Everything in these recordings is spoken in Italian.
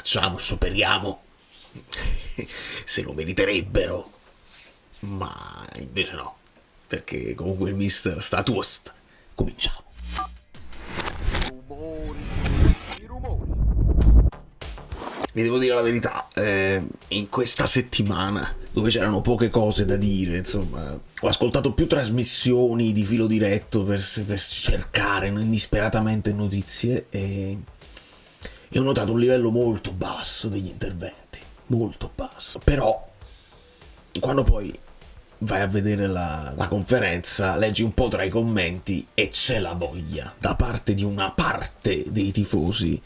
facciamo, scioperiamo, se lo meriterebbero, ma invece no, perché comunque il mister sta toast. Cominciamo. Vi devo dire la verità, in questa settimana dove c'erano poche cose da dire, insomma, ho ascoltato più trasmissioni di filo diretto per cercare disperatamente notizie e ho notato un livello molto basso degli interventi, molto basso. Però quando poi vai a vedere la conferenza, leggi un po' tra i commenti e c'è la voglia da parte di una parte dei tifosi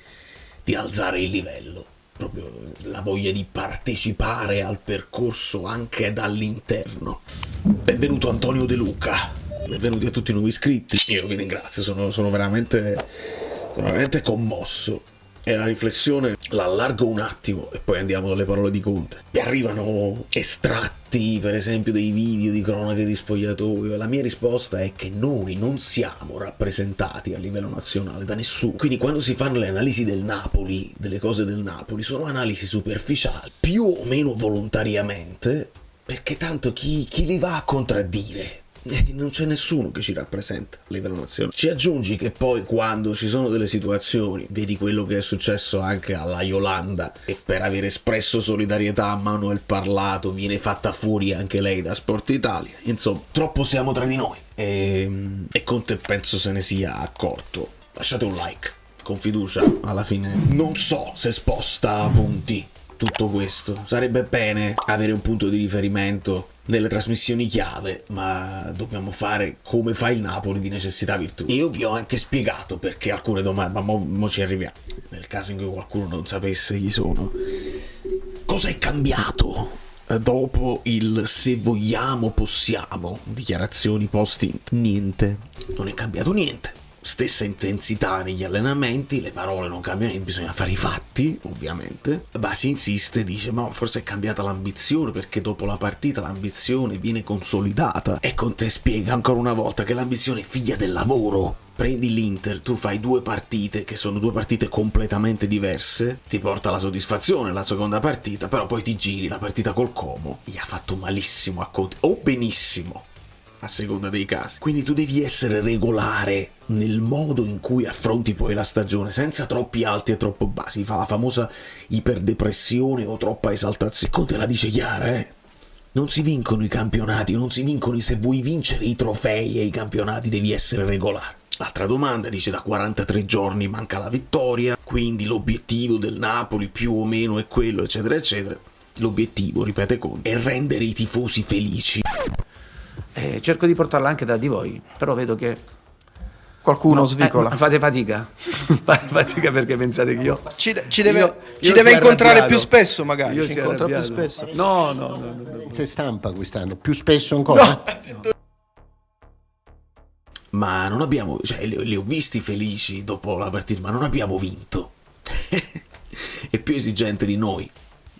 di alzare il livello. Proprio la voglia di partecipare al percorso anche dall'interno. Benvenuto Antonio De Luca, benvenuti a tutti i nuovi iscritti. Io vi ringrazio, sono veramente commosso. E la riflessione la allargo un attimo e poi andiamo dalle parole di Conte. Mi arrivano estratti, per esempio, dei video di cronache di spogliatoio e la mia risposta è che noi non siamo rappresentati a livello nazionale da nessuno. Quindi quando si fanno le analisi del Napoli, delle cose del Napoli, sono analisi superficiali, più o meno volontariamente, perché tanto chi li va a contraddire? Non c'è nessuno che ci rappresenta a livello nazionale. Ci aggiungi che poi quando ci sono delle situazioni, vedi quello che è successo anche alla Yolanda, e per aver espresso solidarietà a Manuel Parlato viene fatta fuori anche lei da Sport Italia. Insomma, troppo siamo tra di noi e Conte penso se ne sia accorto. Lasciate un like con fiducia, alla fine non so se sposta a punti tutto questo. Sarebbe bene avere un punto di riferimento nelle trasmissioni chiave, ma dobbiamo fare come fa il Napoli di necessità virtù. Io vi ho anche spiegato perché alcune domande, ma mo ci arriviamo, nel caso in cui qualcuno non sapesse chi sono. Cosa è cambiato dopo il se vogliamo possiamo, dichiarazioni post-int? Niente, non è cambiato niente. Stessa intensità negli allenamenti, le parole non cambiano, bisogna fare i fatti, ovviamente. Ma si insiste, dice, ma forse è cambiata l'ambizione, perché dopo la partita l'ambizione viene consolidata. E Conte spiega ancora una volta che l'ambizione è figlia del lavoro. Prendi l'Inter, tu fai due partite, che sono due partite completamente diverse, ti porta la soddisfazione la seconda partita, però poi ti giri la partita col Como, gli ha fatto malissimo a Conte, o benissimo, a seconda dei casi. Quindi tu devi essere regolare nel modo in cui affronti poi la stagione, senza troppi alti e troppo bassi. Fa la famosa iperdepressione o troppa esaltazione. Conte la dice chiara, non si vincono i campionati, non si vincono se vuoi vincere i trofei e i campionati devi essere regolare. L'altra domanda dice da 43 giorni manca la vittoria, quindi l'obiettivo del Napoli più o meno è quello, eccetera eccetera. L'obiettivo, ripete Conte, è rendere i tifosi felici. Cerco di portarla anche da di voi, però vedo che qualcuno svicola. Fate fatica. Fate fatica perché pensate che io ci deve incontrare più spesso, magari. Ci incontra più spesso. No. Se stampa quest'anno, più spesso ancora? No. Ma non abbiamo, cioè li ho visti felici dopo la partita, ma non abbiamo vinto. È più esigente di noi.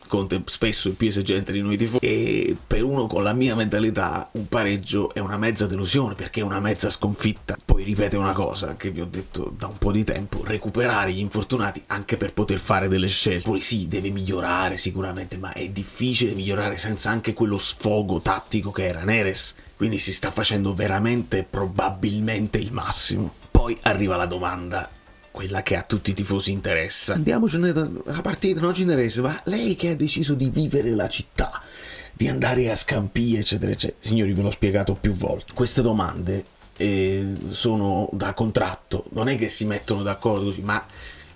Conte spesso è più esigente di noi tifosi, e per uno con la mia mentalità un pareggio è una mezza delusione, perché è una mezza sconfitta. Poi ripete una cosa che vi ho detto da un po' di tempo: recuperare gli infortunati anche per poter fare delle scelte. Poi sì, deve migliorare sicuramente, ma è difficile migliorare senza anche quello sfogo tattico che era Neres, quindi si sta facendo veramente probabilmente il massimo. Poi arriva la domanda, quella che a tutti i tifosi interessa. Andiamocene dalla partita, non ci interessa, ma lei che ha deciso di vivere la città, di andare a Scampia, eccetera, eccetera. Signori, ve l'ho spiegato più volte. Queste domande sono da contratto, non è che si mettono d'accordo così, ma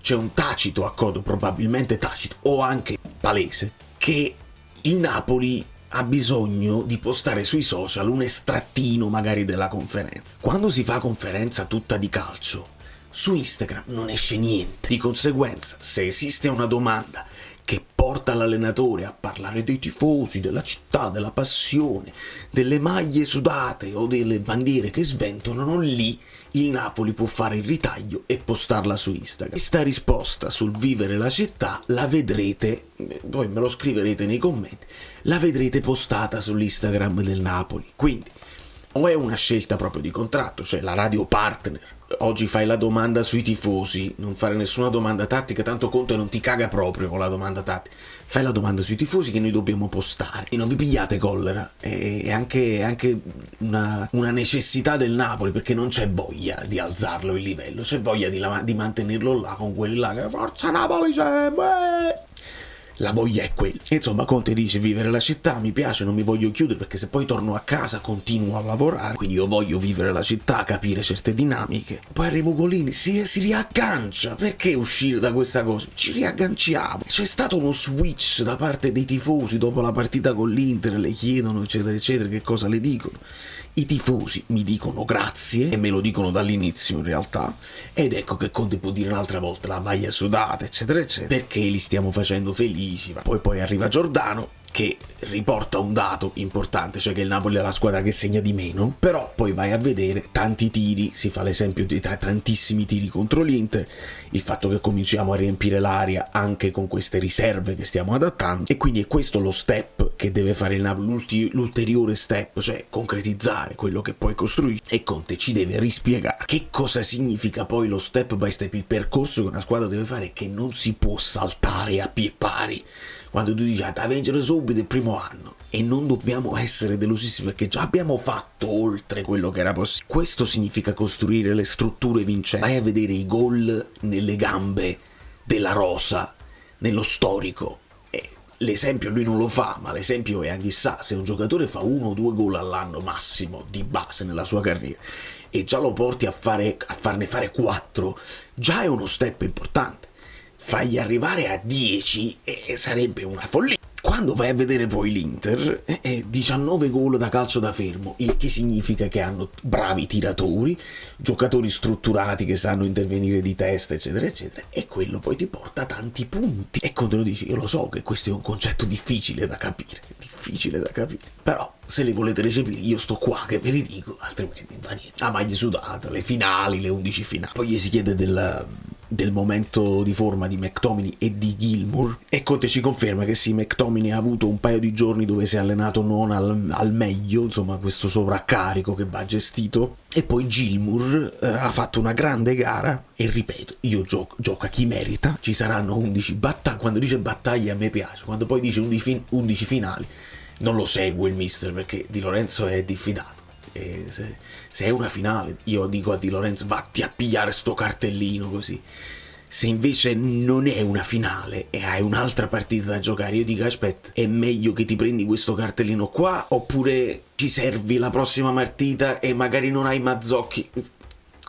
c'è un tacito accordo, probabilmente tacito, o anche palese, che il Napoli ha bisogno di postare sui social un estrattino magari della conferenza. Quando si fa conferenza tutta di calcio, su Instagram non esce niente. Di conseguenza, se esiste una domanda che porta l'allenatore a parlare dei tifosi, della città, della passione, delle maglie sudate o delle bandiere che sventolano, lì il Napoli può fare il ritaglio e postarla su Instagram. Questa risposta sul vivere la città la vedrete, poi me lo scriverete nei commenti, la vedrete postata sull'Instagram del Napoli. Quindi o è una scelta proprio di contratto, cioè la radio partner. Oggi fai la domanda sui tifosi, non fare nessuna domanda tattica, tanto Conte non ti caga proprio con la domanda tattica. Fai la domanda sui tifosi che noi dobbiamo postare e non vi pigliate collera. È anche una necessità del Napoli, perché non c'è voglia di alzarlo il livello, c'è voglia di mantenerlo là con quelli là che forza Napoli sempre. La voglia è quella. Insomma, Conte dice: vivere la città mi piace, non mi voglio chiudere, perché se poi torno a casa continuo a lavorare, quindi io voglio vivere la città, capire certe dinamiche. Poi arrivo Golini, si riaggancia. Perché uscire da questa cosa? Ci riagganciamo. C'è stato uno switch da parte dei tifosi dopo la partita con l'Inter, le chiedono eccetera eccetera, che cosa le dicono. I tifosi mi dicono grazie, e me lo dicono dall'inizio in realtà, ed ecco che Conte può dire un'altra volta la maglia sudata eccetera eccetera, perché li stiamo facendo felici. Poi arriva Giordano che riporta un dato importante, cioè che il Napoli è la squadra che segna di meno, però poi vai a vedere tanti tiri, si fa l'esempio di tantissimi tiri contro l'Inter, il fatto che cominciamo a riempire l'area anche con queste riserve che stiamo adattando, e quindi è questo lo step che deve fare il Napoli, l'ulteriore step, cioè concretizzare quello che poi costruisce, e Conte ci deve rispiegare che cosa significa poi lo step by step, il percorso che una squadra deve fare, che non si può saltare a piè pari. Quando tu dici da vincere subito il primo anno, e non dobbiamo essere delusissimi perché già abbiamo fatto oltre quello che era possibile. Questo significa costruire le strutture vincenti. Vai a vedere i gol nelle gambe della rosa, nello storico. L'esempio lui non lo fa, ma l'esempio è, chissà, se un giocatore fa 1 o 2 gol all'anno massimo di base nella sua carriera e già lo porti a farne fare 4, già è uno step importante. Fagli arrivare a 10 e sarebbe una follia. Quando vai a vedere poi l'Inter, 19 gol da calcio da fermo, il che significa che hanno bravi tiratori, giocatori strutturati che sanno intervenire di testa eccetera eccetera, e quello poi ti porta tanti punti. E quando lo dici, io lo so che questo è un concetto difficile da capire, però se le volete recepire io sto qua che ve li dico, altrimenti va niente. La maglia sudata, le finali, le 11 finali. Poi gli si chiede del momento di forma di McTominay e di Gilmour, e Conte ci conferma che sì, McTominay ha avuto un paio di giorni dove si è allenato non al meglio, insomma questo sovraccarico che va gestito, e poi Gilmour ha fatto una grande gara, e ripeto, io gioco a chi merita, ci saranno 11 battaglie. Quando dice battaglie a me piace, quando poi dice 11 finali non lo segue il mister, perché Di Lorenzo è diffidato. E se è una finale, io dico a Di Lorenzo vatti a pigliare sto cartellino così. Se invece non è una finale e hai un'altra partita da giocare, io dico aspetta, è meglio che ti prendi questo cartellino qua, oppure ci servi la prossima partita e magari non hai Mazzocchi.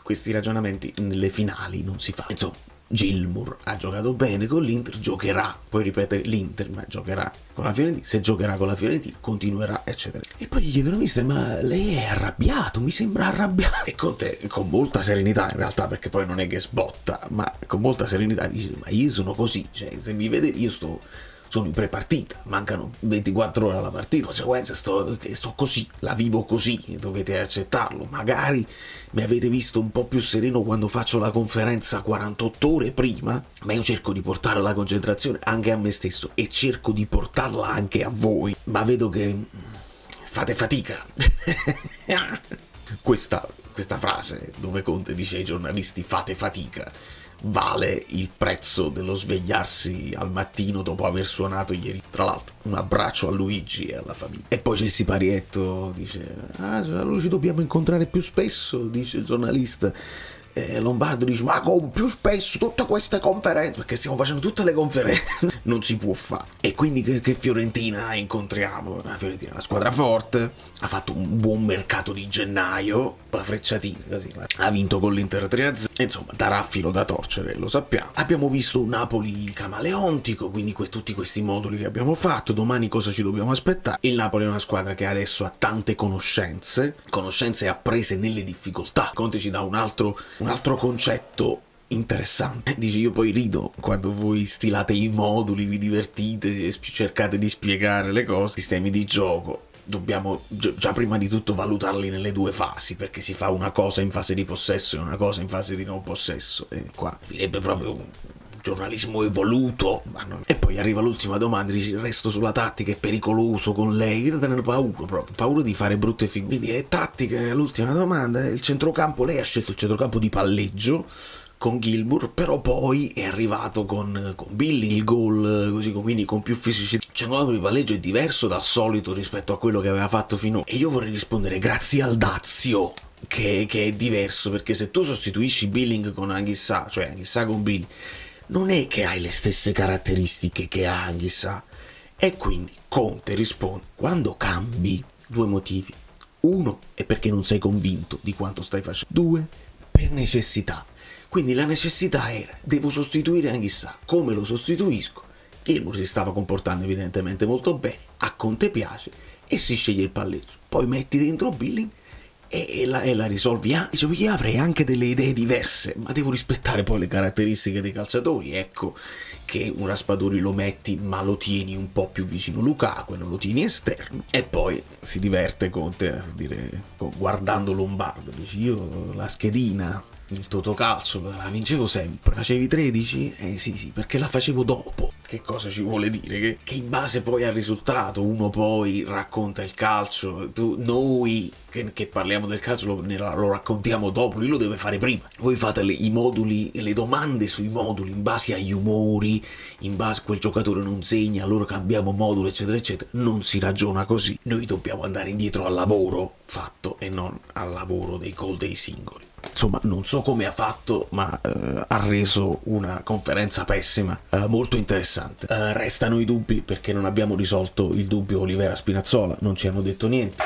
Questi ragionamenti nelle finali non si fa. Insomma, Gilmour ha giocato bene con l'Inter, giocherà, poi ripete l'Inter, ma giocherà con la Fiorentina, se giocherà con la Fiorentina continuerà eccetera. E poi gli chiedono mister, ma lei è arrabbiato, mi sembra arrabbiato, e con molta serenità in realtà, perché poi non è che sbotta, ma con molta serenità dice, ma io sono così, cioè se mi vedete io sono in pre-partita, mancano 24 ore alla partita, conseguenza sto così, la vivo così, dovete accettarlo. Magari mi avete visto un po' più sereno quando faccio la conferenza 48 ore prima, ma io cerco di portare la concentrazione anche a me stesso e cerco di portarla anche a voi, ma vedo che fate fatica. Questa frase dove Conte dice ai giornalisti fate fatica vale il prezzo dello svegliarsi al mattino dopo aver suonato ieri. Tra l'altro un abbraccio a Luigi e alla famiglia. E poi c'è il siparietto, dice allora ci dobbiamo incontrare più spesso, dice il giornalista. Lombardo dice ma con più spesso tutte queste conferenze, perché stiamo facendo tutte le conferenze. Non si può fare. E quindi che Fiorentina incontriamo? La Fiorentina è una squadra forte, ha fatto un buon mercato di gennaio, la frecciatina così, ha vinto con l'Inter 3-0, insomma darà filo da torcere, lo sappiamo. Abbiamo visto un Napoli camaleontico, quindi tutti questi moduli che abbiamo fatto. Domani cosa ci dobbiamo aspettare? Il Napoli è una squadra che adesso ha tante conoscenze apprese nelle difficoltà. Conte ci dà un altro concetto interessante. Dice io poi rido quando voi stilate i moduli, vi divertite e cercate di spiegare le cose, sistemi di gioco. Dobbiamo già prima di tutto valutarli nelle due fasi, perché si fa una cosa in fase di possesso e una cosa in fase di non possesso, e qua finirebbe proprio giornalismo evoluto. E poi arriva l'ultima domanda, dici resto sulla tattica, è pericoloso con lei, io tengo paura proprio, paura di fare brutte figure. Quindi è tattica, l'ultima domanda, il centrocampo, lei ha scelto il centrocampo di palleggio con Gilmour, però poi è arrivato con Billing il gol, così, quindi con più fisicità. Il centrocampo di palleggio è diverso dal solito rispetto a quello che aveva fatto finora. E io vorrei rispondere grazie al Dazio, che è diverso, perché se tu sostituisci Billing con Anghissà, cioè Anghissà con Billing, non è che hai le stesse caratteristiche che ha Anghissà. E quindi Conte risponde: quando cambi, 2 motivi. 1 è perché non sei convinto di quanto stai facendo. 2 per necessità. Quindi la necessità era: devo sostituire Anghissà. Come lo sostituisco? Gilmour si stava comportando evidentemente molto bene, a Conte piace e si sceglie il palleggio. Poi metti dentro Billing e la risolvi. Dicevo, io avrei anche delle idee diverse, ma devo rispettare poi le caratteristiche dei calciatori. Ecco che un Raspadori lo metti ma lo tieni un po' più vicino Lukaku e non lo tieni esterno. E poi si diverte Conte a dire, guardando Lombardo, dici: io la schedina, il Totocalcio la vincevo sempre. Facevi 13? Sì, perché la facevo dopo. Che cosa ci vuole dire? Che in base poi al risultato uno poi racconta il calcio. Noi che parliamo del calcio lo raccontiamo dopo, lui lo deve fare prima. Voi fate i moduli, le domande sui moduli in base agli umori, in base a quel giocatore non segna, allora cambiamo modulo, eccetera eccetera. Non si ragiona così. Noi dobbiamo andare indietro al lavoro fatto e non al lavoro dei gol dei singoli. Insomma, non so come ha fatto, ma ha reso una conferenza pessima, molto interessante. Restano i dubbi, perché non abbiamo risolto il dubbio Olivera Spinazzola, non ci hanno detto niente.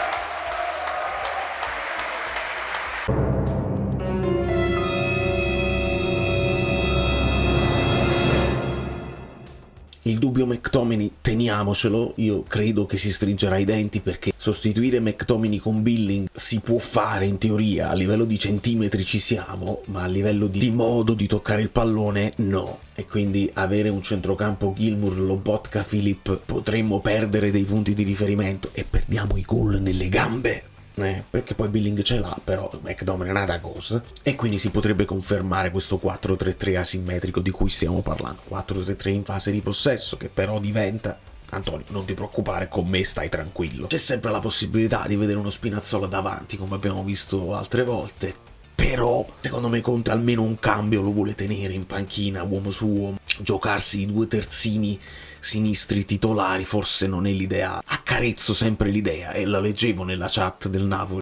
Il dubbio McTominay teniamocelo, io credo che si stringerà i denti, perché sostituire McTominay con Billing si può fare in teoria, a livello di centimetri ci siamo, ma a livello di modo di toccare il pallone no. E quindi avere un centrocampo Gilmour, Lobotka, Philip, potremmo perdere dei punti di riferimento e perdiamo i gol nelle gambe. Perché poi Billing ce l'ha, però McTominay è un'altra cosa. E quindi si potrebbe confermare questo 4-3-3 asimmetrico di cui stiamo parlando. 4-3-3 in fase di possesso, che però diventa: Antonio, non ti preoccupare, con me stai tranquillo. C'è sempre la possibilità di vedere uno Spinazzola davanti, come abbiamo visto altre volte. Però, secondo me, Conte almeno un cambio lo vuole tenere in panchina, uomo su uomo. Giocarsi i 2 terzini sinistri titolari forse non è l'idea. Accarezzo sempre l'idea, e la leggevo nella chat del Napoli,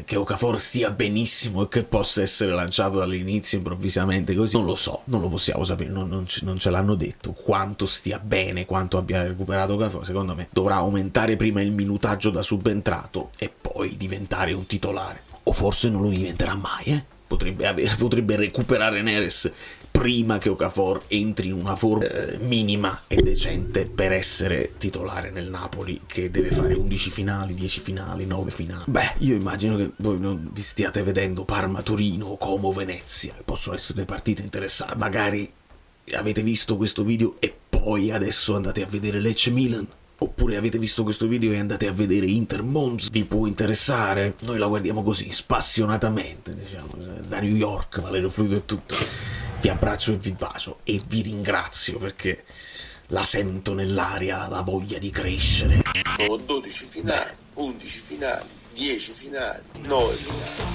che Okafor stia benissimo e che possa essere lanciato dall'inizio improvvisamente così. Non lo so, non lo possiamo sapere, non ce l'hanno detto quanto stia bene, quanto abbia recuperato Okafor. Secondo me dovrà aumentare prima il minutaggio da subentrato e poi diventare un titolare. O forse non lo diventerà mai, potrebbe recuperare Neres prima che Okafor entri in una forma minima e decente per essere titolare nel Napoli, che deve fare 11 finali, 10 finali, 9 finali. Beh, io immagino che voi non vi stiate vedendo Parma-Torino o Como-Venezia, possono essere partite interessanti. Magari avete visto questo video e poi adesso andate a vedere Lecce-Milan. Oppure avete visto questo video e andate a vedere Inter-Mons, vi può interessare? Noi la guardiamo così, spassionatamente, diciamo, da New York, Valerio Fluido e tutto. Vi abbraccio e vi bacio e vi ringrazio, perché la sento nell'aria, la voglia di crescere. Sono 12 finali, 11 finali, 10 finali, 9 finali.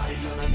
Di una